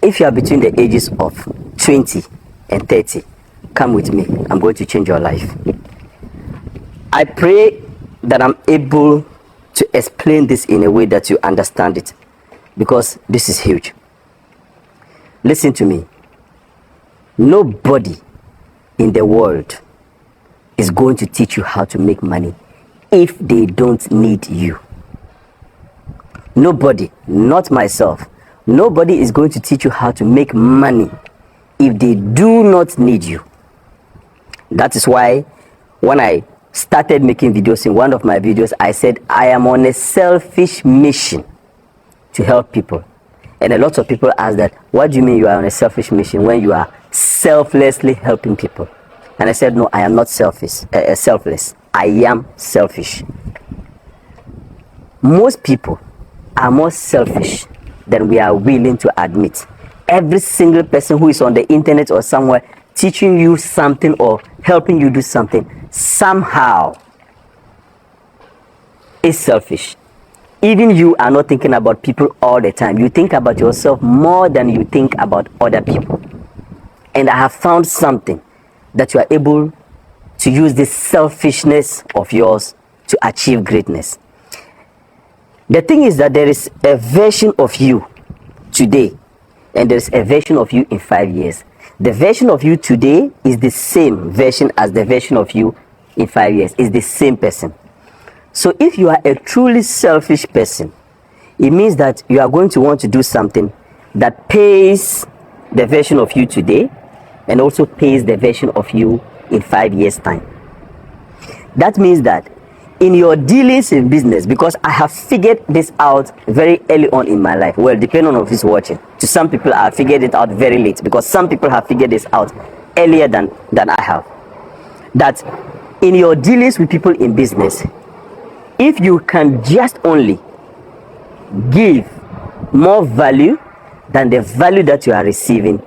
if you are between the ages of 20 and 30, come with me. I'm going to change your life. I pray that I'm able to explain this in a way that you understand it, because this is huge. Listen to me. Nobody in the world is going to teach you how to make money if they don't need you. Nobody, not myself, nobody is going to teach you how to make money if they do not need you. That is why when I started making videos, in one of my videos I said I am on a selfish mission to help people. And a lot of people ask that, what do you mean you are on a selfish mission when you are selflessly helping people? And I said, no, I am not selfish, selfless. I am selfish. Most people are more selfish than we are willing to admit. Every single person who is on the internet or somewhere teaching you something or helping you do something, somehow is selfish. Even you are not thinking about people all the time. You think about yourself more than you think about other people. And I have found something that you are able to use this selfishness of yours to achieve greatness. The thing is that there is a version of you today, and there is a version of you in 5 years. The version of you today is the same version as the version of you in 5 years. It's the same person. So if you are a truly selfish person, it means that you are going to want to do something that pays the version of you today and also pays the version of you in 5 years' time. That means that in your dealings in business, because I have figured this out very early on in my life, well, depending on who's watching. To some people, I figured it out very late, because some people have figured this out earlier than I have. That in your dealings with people in business, if you can just only give more value than the value that you are receiving,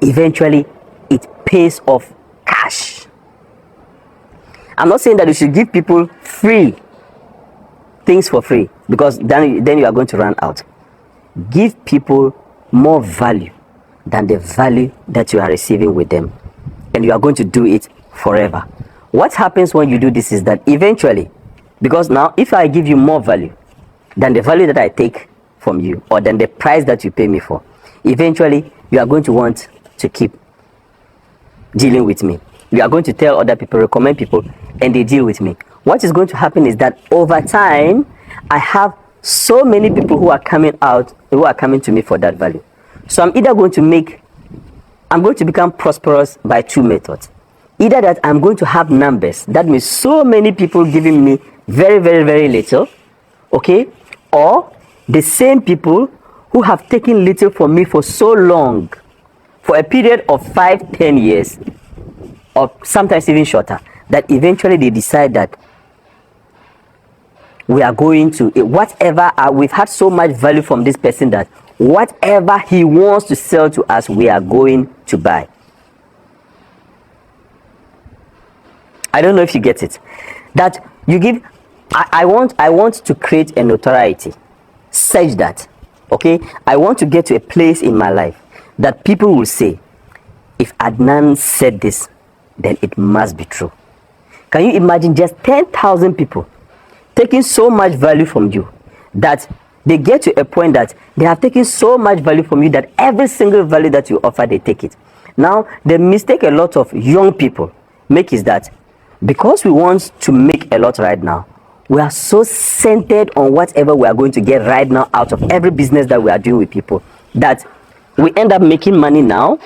eventually it pays off cash. I'm not saying that you should give people free things for free, because then you are going to run out. Give people more value than the value that you are receiving with them, and you are going to do it forever. What happens when you do this is that eventually, because now if I give you more value than the value that I take from you, or than the price that you pay me for, eventually you are going to want to keep dealing with me. You are going to tell other people, recommend people, and they deal with me. What is going to happen is that over time, I have so many people who are coming to me for that value. So I'm going to become prosperous by two methods. Either that I'm going to have numbers, that means so many people giving me very, very, very little, okay? Or the same people who have taken little from me for so long, for a period of 5-10 years, or sometimes even shorter, that eventually they decide that we are going to, whatever, we've had so much value from this person that whatever he wants to sell to us, we are going to buy. I don't know if you get it. That you give, I want to create a notoriety such that, okay, I want to get to a place in my life that people will say, if Adnan said this, then it must be true. Can you imagine just 10,000 people taking so much value from you that they get to a point that they have taken so much value from you that every single value that you offer, they take it. Now, the mistake a lot of young people make is that because we want to make a lot right now, we are so centered on whatever we are going to get right now out of every business that we are doing with people, that we end up making money now,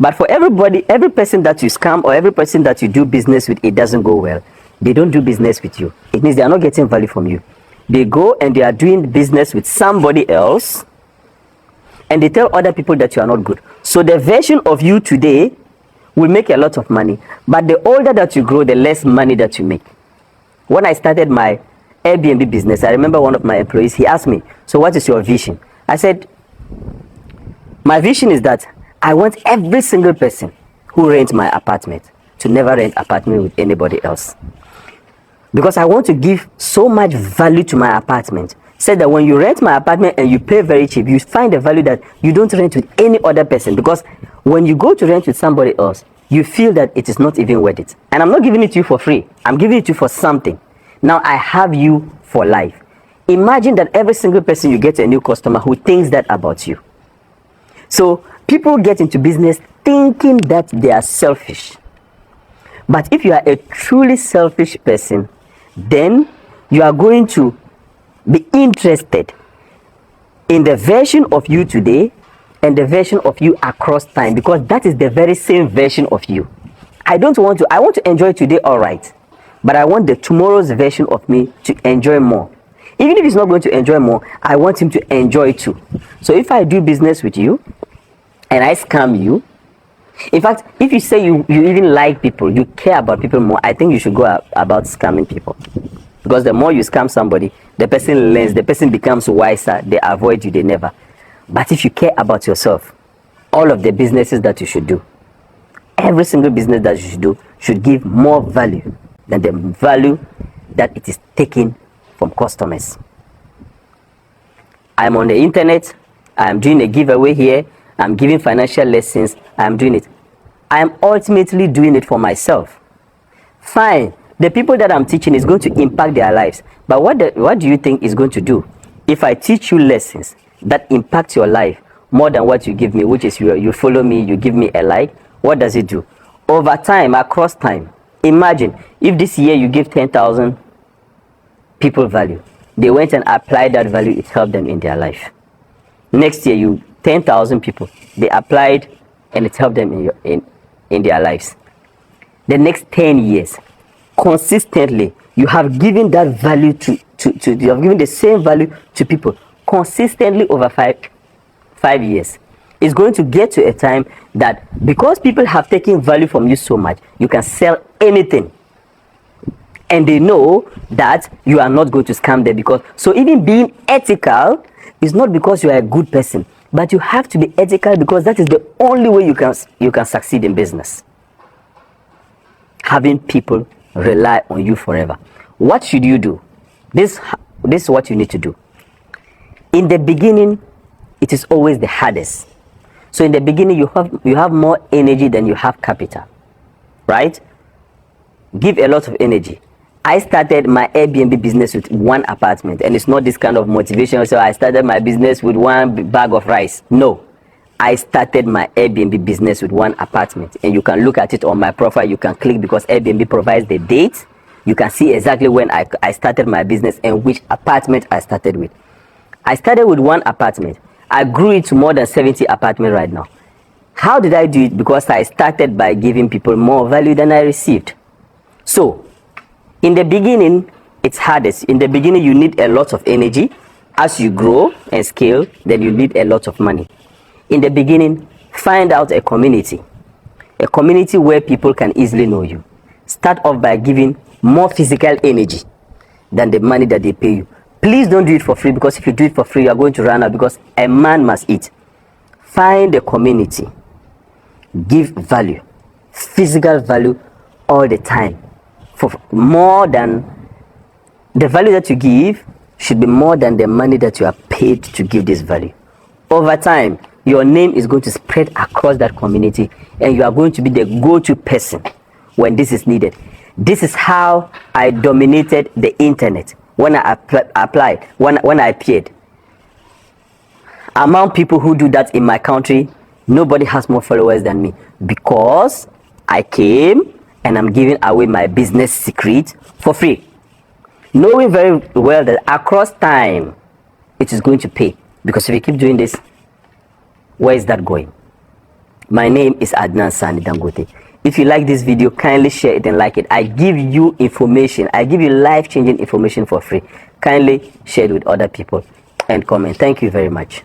but for everybody, every person that you scam or every person that you do business with, it doesn't go well. They don't do business with you. It means they are not getting value from you. They go and they are doing business with somebody else, and they tell other people that you are not good. So the version of you today will make a lot of money, but the older that you grow, the less money that you make. When I started my Airbnb business, I remember one of my employees, he asked me, so what is your vision? I said, my vision is that I want every single person who rents my apartment to never rent apartment with anybody else. Because I want to give so much value to my apartment said that when you rent my apartment and you pay very cheap, you find a value that you don't rent with any other person, because when you go to rent with somebody else, you feel that it is not even worth it. And I'm not giving it to you for free. I'm giving it to you for something. Now I have you for life. Imagine that every single person you get a new customer who thinks that about you. So people get into business thinking that they are selfish. But if you are a truly selfish person, then you are going to be interested in the version of you today and the version of you across time, because that is the very same version of you. I want to enjoy today, all right, but I want the tomorrow's version of me to enjoy more. Even if he's not going to enjoy more, I want him to enjoy too. So if I do business with you and I scam you, in fact, if you say you even like people, you care about people more, I think you should go about scamming people. Because the more you scam somebody, the person learns, the person becomes wiser, they avoid you, they never. But if you care about yourself, all of the businesses that you should do, every single business that you should do, should give more value than the value that it is taking from customers. I'm on the internet, I'm doing a giveaway here, I'm giving financial lessons, I'm doing it. I'm ultimately doing it for myself. Fine, the people that I'm teaching is going to impact their lives. But what do you think is going to do if I teach you lessons that impact your life more than what you give me, which is you follow me, you give me a like? What does it do? Over time, across time, imagine if this year you give 10,000 people value, they went and applied that value, it helped them in their life. Next year, you 10,000 people, they applied and it helped them in their lives. The next 10 years, consistently, you have given that value you have given the same value to people consistently over five years. It's going to get to a time that because people have taken value from you so much, you can sell anything. And they know that you are not going to scam them, because so even being ethical is not because you are a good person, but you have to be ethical because that is the only way you can succeed in business. Having people rely on you forever. What should you do? This is what you need to do. In the beginning, it is always the hardest. So in the beginning, you have more energy than you have capital, right? Give a lot of energy. I started my Airbnb business with one apartment, and it's not this kind of motivation. So I started my business with one bag of rice. No, I started my Airbnb business with one apartment, and you can look at it on my profile. You can click, because Airbnb provides the date. You can see exactly when I started my business and which apartment I started with. I started with one apartment. I grew it to more than 70 apartments right now. How did I do it? Because I started by giving people more value than I received. So in the beginning, it's hardest. In the beginning, you need a lot of energy. As you grow and scale, then you need a lot of money. In the beginning, find out a community where people can easily know you. Start off by giving more physical energy than the money that they pay you. Please don't do it for free, because if you do it for free, you are going to run out, because a man must eat. Find a community. Give value, physical value all the time. For more than the value that you give should be more than the money that you are paid to give this value. Over time, your name is going to spread across that community, and you are going to be the go-to person when this is needed. This is how I dominated the internet when I applied, when I appeared. Among people who do that in my country, nobody has more followers than me, because I came and I'm giving away my business secret for free, knowing very well that across time it is going to pay. Because if you keep doing this, where is that going? My name is Adnan Sani Dangote. If you like this video, kindly share it and like it. I give you information, I give you life-changing information for free. Kindly share it with other people and comment. Thank you very much.